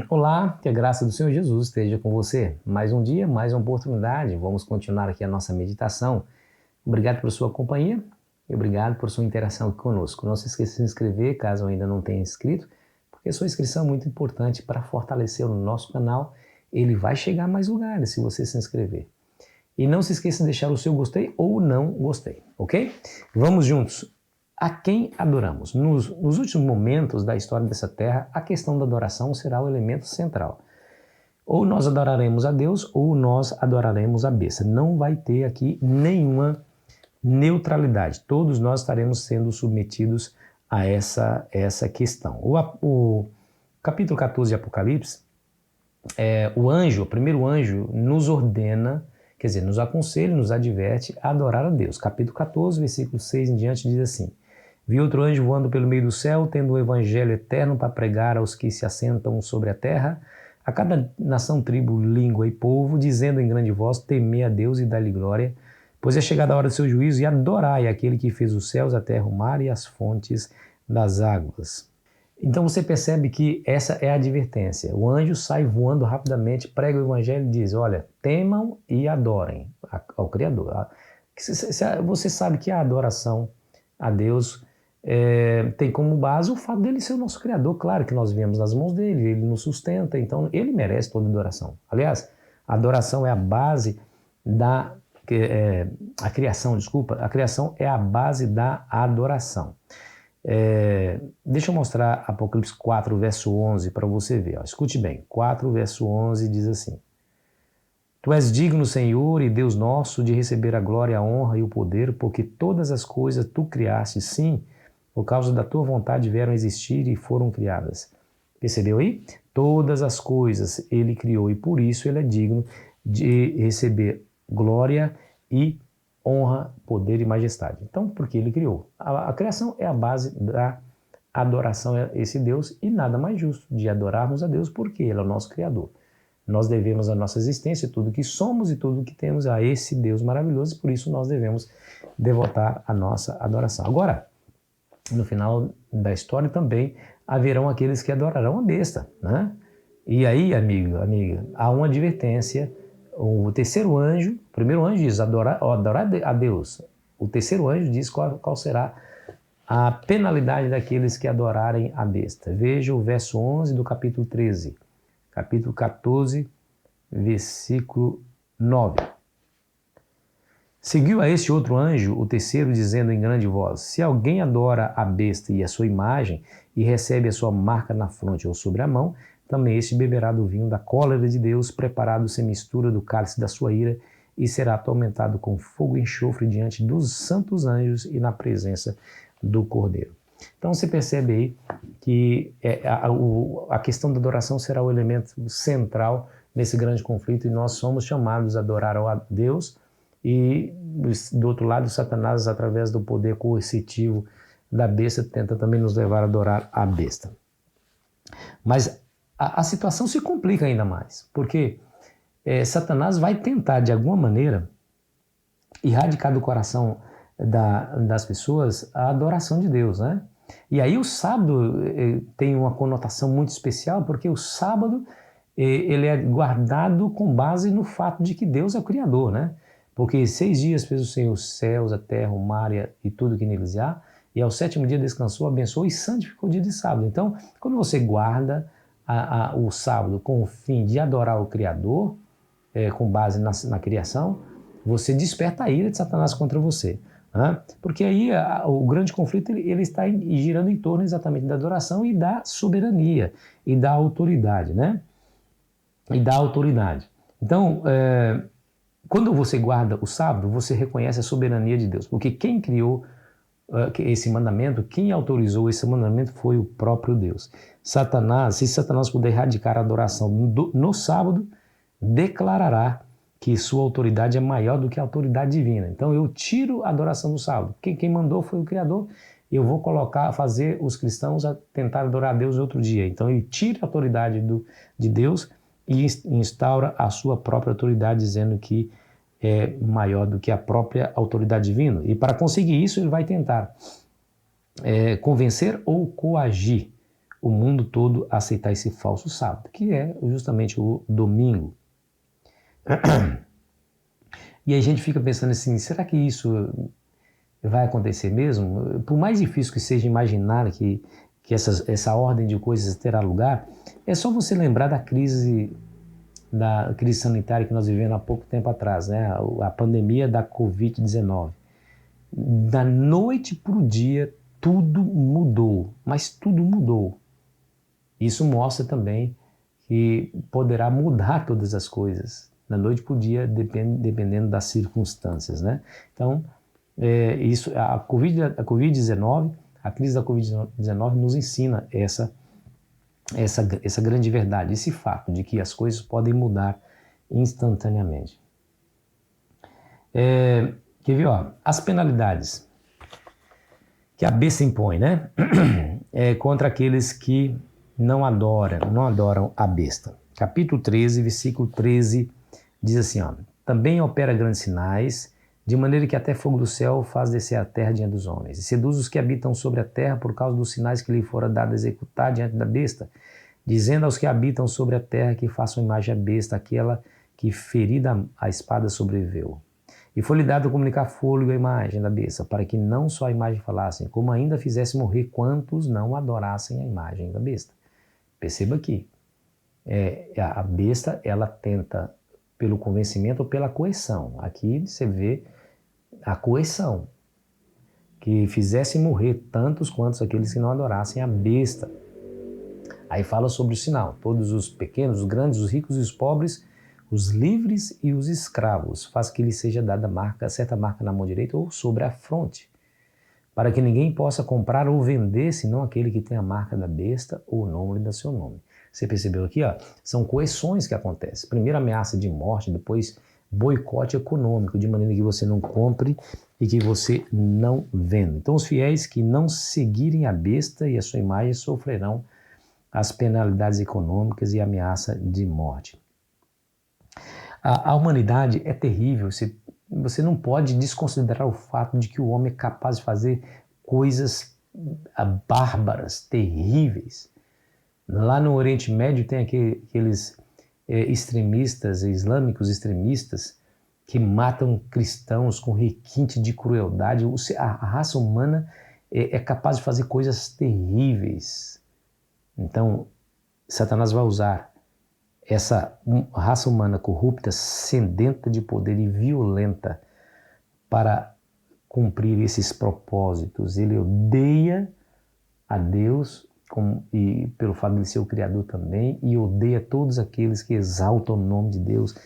Olá, que a graça do Senhor Jesus esteja com você. Mais um dia, mais uma oportunidade. Vamos continuar aqui a nossa meditação. Obrigado por sua companhia e obrigado por sua interação aqui conosco. Não se esqueça de se inscrever, caso ainda não tenha inscrito, porque a sua inscrição é muito importante para fortalecer o nosso canal. Ele vai chegar a mais lugares se você se inscrever. E não se esqueça de deixar o seu gostei ou não gostei, ok? Vamos juntos. A quem adoramos? Nos últimos momentos da história dessa terra, a questão da adoração será o elemento central. Ou nós adoraremos a Deus ou nós adoraremos a besta. Não vai ter aqui nenhuma neutralidade. Todos nós estaremos sendo submetidos a essa questão. O capítulo 14 de Apocalipse, o primeiro anjo, nos ordena, quer dizer, nos aconselha, nos adverte a adorar a Deus. Capítulo 14, versículo 6 em diante diz assim: Vi outro anjo voando pelo meio do céu, tendo o evangelho eterno para pregar aos que se assentam sobre a terra, a cada nação, tribo, língua e povo, dizendo em grande voz: temei a Deus e dá-lhe glória, pois é chegada a hora do seu juízo, e adorai aquele que fez os céus, a terra, o mar e as fontes das águas. Então você percebe que essa é a advertência. O anjo sai voando rapidamente, prega o evangelho e diz: olha, temam e adorem ao Criador. Você sabe que a adoração a Deus tem como base o fato dele ser o nosso Criador. Claro que nós vivemos nas mãos dele, ele nos sustenta, então ele merece toda adoração. Aliás, a adoração é a base a criação é a base da adoração. Deixa eu mostrar Apocalipse 4, verso 11 para você ver. Ó. Escute bem, 4, verso 11 diz assim: Tu és digno, Senhor e Deus nosso, de receber a glória, a honra e o poder, porque todas as coisas tu criaste, sim, por causa da tua vontade vieram existir e foram criadas. Percebeu aí? Todas as coisas ele criou e por isso ele é digno de receber glória e honra, poder e majestade. Então, porque ele criou. A criação é a base da adoração a esse Deus e nada mais justo de adorarmos a Deus porque ele é o nosso Criador. Nós devemos a nossa existência, tudo que somos e tudo que temos a esse Deus maravilhoso e por isso nós devemos devotar a nossa adoração. Agora, no final da história também haverão aqueles que adorarão a besta, né? E aí, amigo, amiga, há uma advertência. O terceiro anjo, o primeiro anjo diz adorar a Deus. O terceiro anjo diz qual será a penalidade daqueles que adorarem a besta. Veja o verso 11 do capítulo 13. Capítulo 14, versículo 9. Seguiu a este outro anjo, o terceiro, dizendo em grande voz: Se alguém adora a besta e a sua imagem, e recebe a sua marca na fronte ou sobre a mão, também este beberá do vinho da cólera de Deus, preparado sem mistura do cálice da sua ira, e será atormentado com fogo e enxofre diante dos santos anjos e na presença do Cordeiro. Então você percebe aí que a questão da adoração será o elemento central nesse grande conflito, e nós somos chamados a adorar a Deus, e do outro lado, Satanás, através do poder coercitivo da besta, tenta também nos levar a adorar a besta. Mas a situação se complica ainda mais, porque Satanás vai tentar, de alguma maneira, erradicar do coração das pessoas a adoração de Deus, né? E aí o sábado tem uma conotação muito especial, porque o sábado ele é guardado com base no fato de que Deus é o Criador, né? Porque 6 dias fez o Senhor os céus, a terra, o mar e tudo que neles há, e ao 7º dia descansou, abençoou e santificou o dia de sábado. Então, quando você guarda o sábado com o fim de adorar o Criador, com base na criação, você desperta a ira de Satanás contra você. Né? Porque aí o grande conflito ele está girando em torno exatamente da adoração e da soberania e da autoridade, né? E da autoridade. Então, quando você guarda o sábado, você reconhece a soberania de Deus, porque quem criou esse mandamento, quem autorizou esse mandamento foi o próprio Deus. Se Satanás puder erradicar a adoração no sábado, declarará que sua autoridade é maior do que a autoridade divina. Então eu tiro a adoração do sábado. Quem mandou foi o Criador. Eu vou fazer os cristãos a tentar adorar a Deus outro dia. Então ele tira a autoridade de Deus e instaura a sua própria autoridade, dizendo que é maior do que a própria autoridade divina. E para conseguir isso, ele vai tentar convencer ou coagir o mundo todo a aceitar esse falso sábado, que é justamente o domingo. E aí a gente fica pensando assim, será que isso vai acontecer mesmo? Por mais difícil que seja imaginar que essa ordem de coisas terá lugar, é só você lembrar da crise sanitária que nós vivemos há pouco tempo atrás, né? A pandemia da Covid-19. Da noite para o dia, tudo mudou, mas tudo mudou. Isso mostra também que poderá mudar todas as coisas, da noite para o dia, dependendo das circunstâncias, né? Então, a Covid-19, a crise da Covid-19 nos ensina essa grande verdade, esse fato de que as coisas podem mudar instantaneamente. Quer ver, ó, as penalidades que a besta impõe, né? Contra aqueles que não adoram a besta. Capítulo 13, versículo 13, diz assim, ó, também opera grandes sinais, de maneira que até fogo do céu faz descer a terra diante dos homens, e seduz os que habitam sobre a terra por causa dos sinais que lhe fora dado a executar diante da besta, dizendo aos que habitam sobre a terra que façam imagem à besta, aquela que ferida a espada sobreviveu. E foi-lhe dado comunicar fôlego à imagem da besta, para que não só a imagem falassem, como ainda fizesse morrer quantos não adorassem a imagem da besta. Perceba aqui, a besta, ela tenta pelo convencimento ou pela coerção. Aqui você vê a coerção, que fizesse morrer tantos quantos aqueles que não adorassem a besta. Aí fala sobre o sinal, todos os pequenos, os grandes, os ricos e os pobres, os livres e os escravos, faz que lhe seja dada certa marca na mão direita ou sobre a fronte, para que ninguém possa comprar ou vender, senão aquele que tem a marca da besta ou o nome da seu nome. Você percebeu aqui, ó? São coerções que acontecem. Primeiro ameaça de morte, depois boicote econômico, de maneira que você não compre e que você não venda. Então os fiéis que não seguirem a besta e a sua imagem sofrerão as penalidades econômicas e ameaça de morte. A humanidade é terrível. Você não pode desconsiderar o fato de que o homem é capaz de fazer coisas bárbaras, terríveis. Lá no Oriente Médio tem aqueles extremistas, islâmicos extremistas, que matam cristãos com requinte de crueldade. A raça humana é capaz de fazer coisas terríveis. Então, Satanás vai usar essa raça humana corrupta, sedenta de poder e violenta para cumprir esses propósitos. Ele odeia a Deus e pelo fato de ele ser o Criador também, e odeia todos aqueles que exaltam o nome de Deus,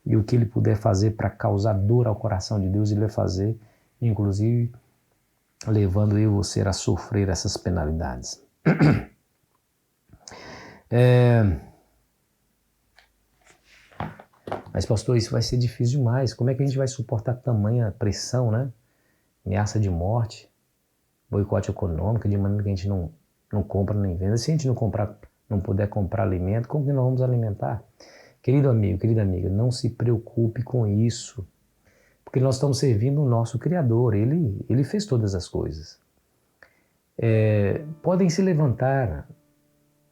e o que ele puder fazer para causar dor ao coração de Deus, ele vai fazer, inclusive levando eu e você a sofrer essas penalidades. Mas pastor, isso vai ser difícil demais. Como é que a gente vai suportar tamanha pressão, né? Ameaça de morte, boicote econômico, de maneira que a gente não compra nem venda. Se a gente não puder comprar alimento, como que nós vamos alimentar? Querido amigo, querida amiga, não se preocupe com isso, porque nós estamos servindo o nosso Criador. Ele fez todas as coisas. Podem se levantar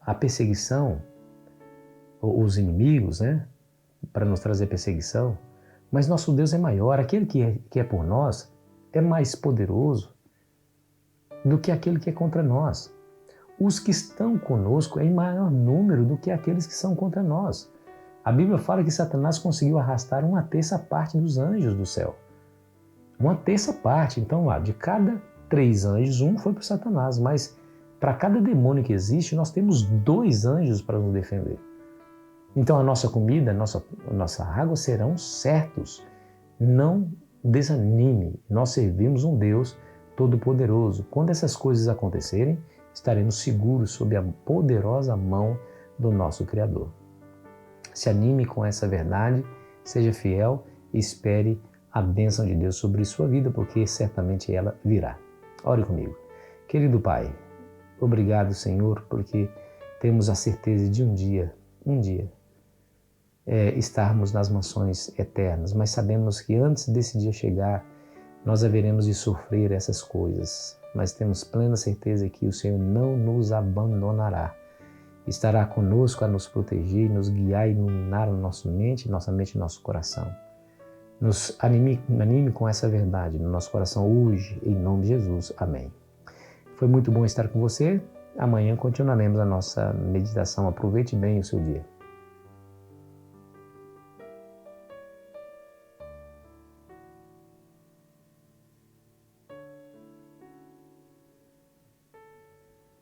a perseguição, os inimigos, né? Para nos trazer perseguição, mas nosso Deus é maior. Aquele que é por nós é mais poderoso do que aquele que é contra nós. Os que estão conosco é em maior número do que aqueles que são contra nós. A Bíblia fala que Satanás conseguiu arrastar 1/3 parte dos anjos do céu. 1/3 parte. Então, de cada 3 anjos, 1 foi para Satanás, mas para cada demônio que existe, nós temos 2 anjos para nos defender. Então a nossa comida, a nossa água serão certos. Não desanime, nós servimos um Deus Todo-Poderoso. Quando essas coisas acontecerem, estaremos seguros sob a poderosa mão do nosso Criador. Se anime com essa verdade, seja fiel e espere a bênção de Deus sobre sua vida, porque certamente ela virá. Ore comigo. Querido Pai, obrigado, Senhor, porque temos a certeza de um dia estarmos nas mansões eternas, mas sabemos que antes desse dia chegar, nós haveremos de sofrer essas coisas. mas temos plena certeza que o Senhor não nos abandonará. Estará conosco a nos proteger, nos guiar e iluminar nossa mente e nosso coração. Nos anime com essa verdade no nosso coração hoje, em nome de Jesus. Amém. Foi muito bom estar com você. Amanhã continuaremos a nossa meditação. Aproveite bem o seu dia.